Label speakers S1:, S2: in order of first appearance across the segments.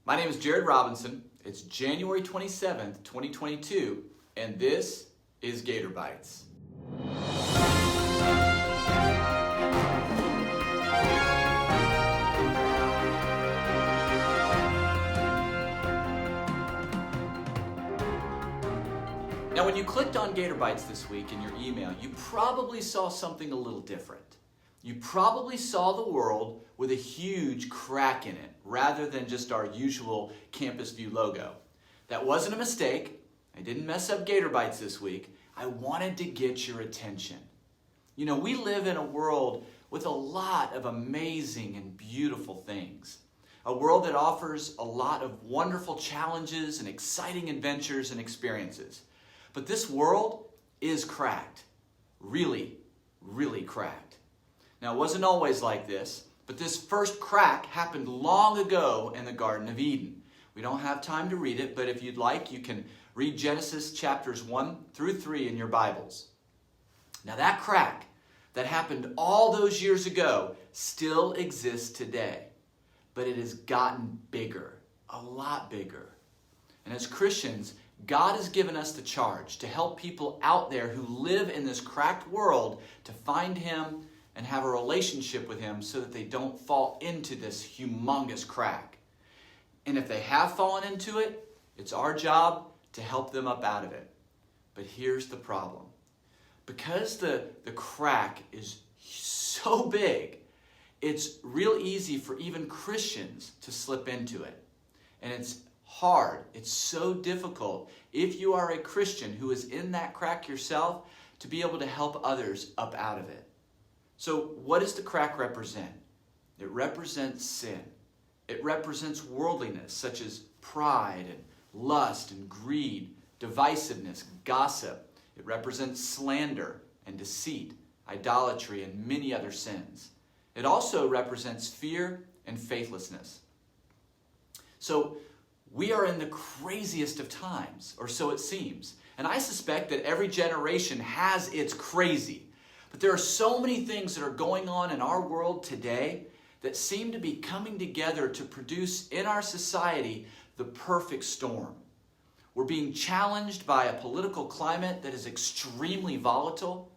S1: My name is Jared Robinson. It's January 27th, 2022, and this is GatorBites. Now, when you clicked on GatorBites this week in your email, you probably saw something a little different. You probably saw the world with a huge crack in it, rather than just our usual Campus View logo. That wasn't a mistake. I didn't mess up GatorBites this week. I wanted to get your attention. You know, we live in a world with a lot of amazing and beautiful things. A world that offers a lot of wonderful challenges and exciting adventures and experiences. But this world is cracked. Really, really cracked. Now, it wasn't always like this, but this first crack happened long ago in the Garden of Eden. We don't have time to read it, but if you'd like, you can read Genesis chapters 1 through 3 in your Bibles. Now, that crack that happened all those years ago still exists today, but it has gotten bigger, a lot bigger. And as Christians, God has given us the charge to help people out there who live in this cracked world to find Him and have a relationship with Him so that they don't fall into this humongous crack. And if they have fallen into it, it's our job to help them up out of it. But here's the problem. Because the crack is so big, it's real easy for even Christians to slip into it. And it's hard, it's so difficult, if you are a Christian who is in that crack yourself, to be able to help others up out of it. So what does the crack represent? It represents sin. It represents worldliness, such as pride and lust and greed, divisiveness, gossip. It represents slander and deceit, idolatry, and many other sins. It also represents fear and faithlessness. So we are in the craziest of times, or so it seems. And I suspect that every generation has its crazy. But there are so many things that are going on in our world today that seem to be coming together to produce in our society the perfect storm. We're being challenged by a political climate that is extremely volatile.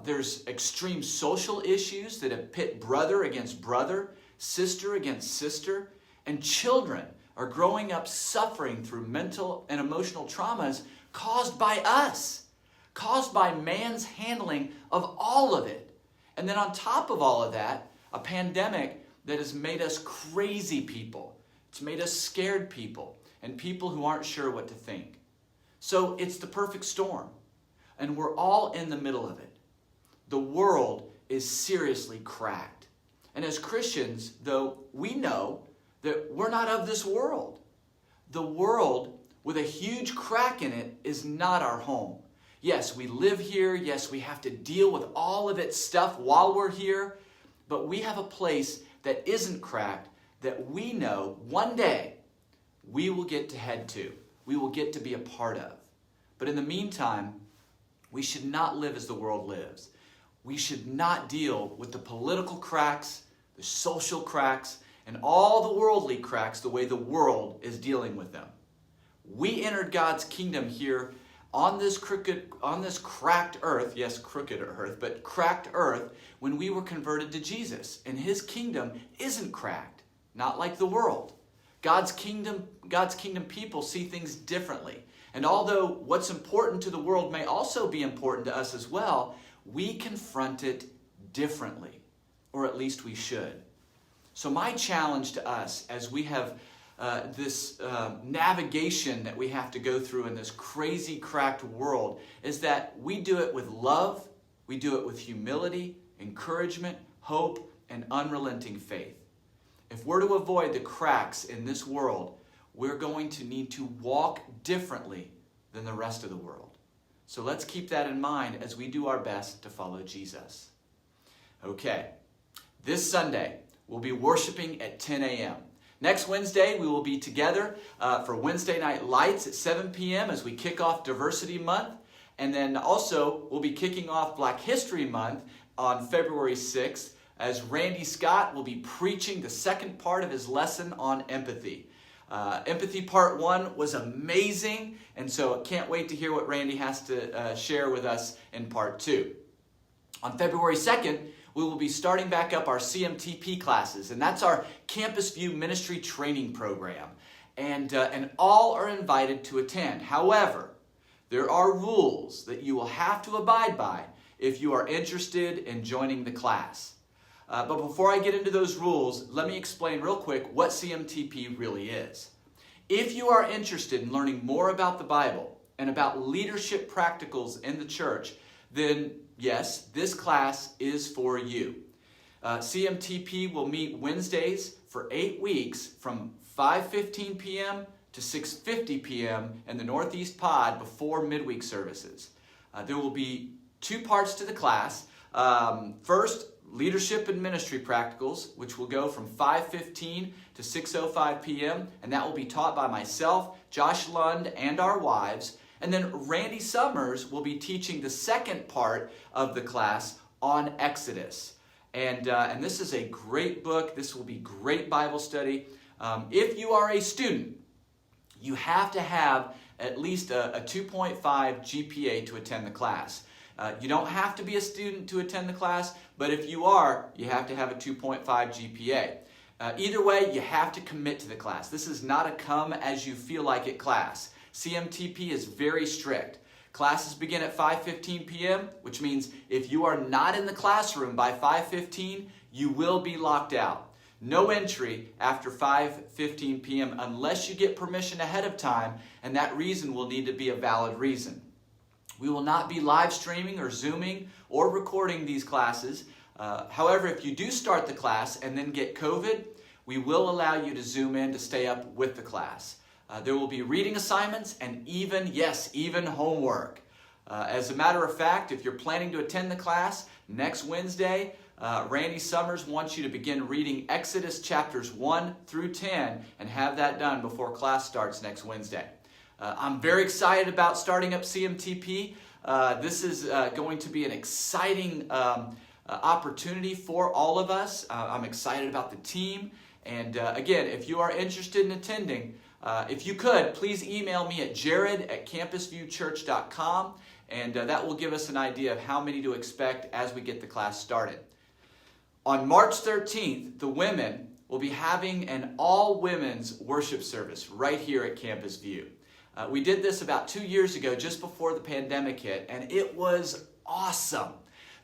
S1: There's extreme social issues that have pit brother against brother, sister against sister, and children are growing up suffering through mental and emotional traumas caused by us. Caused by man's handling of all of it. And then on top of all of that, a pandemic that has made us crazy people. It's made us scared people and people who aren't sure what to think. So it's the perfect storm. And we're all in the middle of it. The world is seriously cracked. And as Christians, though, we know that we're not of this world. The world with a huge crack in it is not our home. Yes, we live here. Yes, we have to deal with all of its stuff while we're here. But we have a place that isn't cracked that we know one day we will get to head to. We will get to be a part of. But in the meantime, we should not live as the world lives. We should not deal with the political cracks, the social cracks, and all the worldly cracks the way the world is dealing with them. We entered God's kingdom here on this cracked earth, yes, crooked earth, but cracked earth, when we were converted to Jesus. And His kingdom isn't cracked, not like the world. God's kingdom people see things differently. And although what's important to the world may also be important to us as well, we confront it differently, or at least we should. So my challenge to us as we have this navigation that we have to go through in this crazy, cracked world is that we do it with love, we do it with humility, encouragement, hope, and unrelenting faith. If we're to avoid the cracks in this world, we're going to need to walk differently than the rest of the world. So let's keep that in mind as we do our best to follow Jesus. Okay, this Sunday we'll be worshiping at 10 a.m. Next Wednesday, we will be together for Wednesday Night Lights at 7 p.m. as we kick off Diversity Month. And then also, we'll be kicking off Black History Month on February 6th as Randy Scott will be preaching the second part of his lesson on empathy. Empathy Part 1 was amazing, and so I can't wait to hear what Randy has to share with us in Part 2. On February 2nd, we will be starting back up our CMTP classes, and that's our Campus View Ministry Training Program. And all are invited to attend. However, there are rules that you will have to abide by if you are interested in joining the class. But before I get into those rules, let me explain real quick what CMTP really is. If you are interested in learning more about the Bible and about leadership practicals in the church, then yes, this class is for you. CMTP will meet Wednesdays for 8 weeks from 5:15 p.m. to 6:50 p.m. in the Northeast Pod before midweek services. There will be 2 parts to the class. First, Leadership and Ministry Practicals, which will go from 5:15 to 6:05 p.m., and that will be taught by myself, Josh Lund, and our wives. And then Randy Summers will be teaching the second part of the class on Exodus. And this is a great book. This will be great Bible study. If you are a student, you have to have at least a 2.5 GPA to attend the class. You don't have to be a student to attend the class, but if you are, you have to have a 2.5 GPA. Either way, you have to commit to the class. This is not a come as you feel like it class. CMTP is very strict. Classes begin at 5:15 p.m., which means if you are not in the classroom by 5:15, you will be locked out. No entry after 5:15 p.m. unless you get permission ahead of time, and that reason will need to be a valid reason. We will not be live streaming or Zooming or recording these classes. However, if you do start the class and then get COVID, we will allow you to Zoom in to stay up with the class. There will be reading assignments and even homework. As a matter of fact, if you're planning to attend the class next Wednesday, Randy Summers wants you to begin reading Exodus chapters 1 through 10 and have that done before class starts next Wednesday. I'm very excited about starting up CMTP. This is going to be an exciting opportunity for all of us. I'm excited about the team. And again, if you are interested in attending, if you could, please email me at jared@campusviewchurch.com, and that will give us an idea of how many to expect as we get the class started. On March 13th, the women will be having an all-women's worship service right here at Campus View. We did this about 2 years ago, just before the pandemic hit, and it was awesome.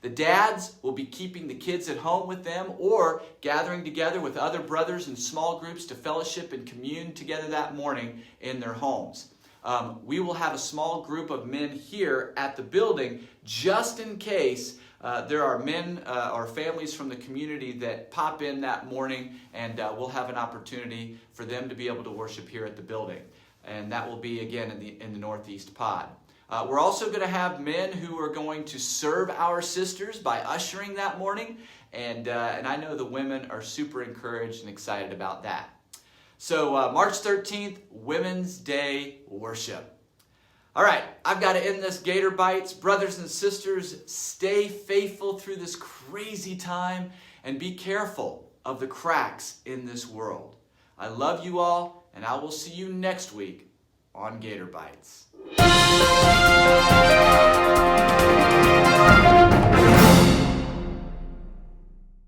S1: The dads will be keeping the kids at home with them or gathering together with other brothers in small groups to fellowship and commune together that morning in their homes. We will have a small group of men here at the building just in case there are men or families from the community that pop in that morning, and we'll have an opportunity for them to be able to worship here at the building. And that will be again in the Northeast Pod. We're also going to have men who are going to serve our sisters by ushering that morning, and I know the women are super encouraged and excited about that. So March 13th, Women's Day Worship. All right, I've got to end this GatorBites. Brothers and sisters, stay faithful through this crazy time and be careful of the cracks in this world. I love you all, and I will see you next week on GatorBites.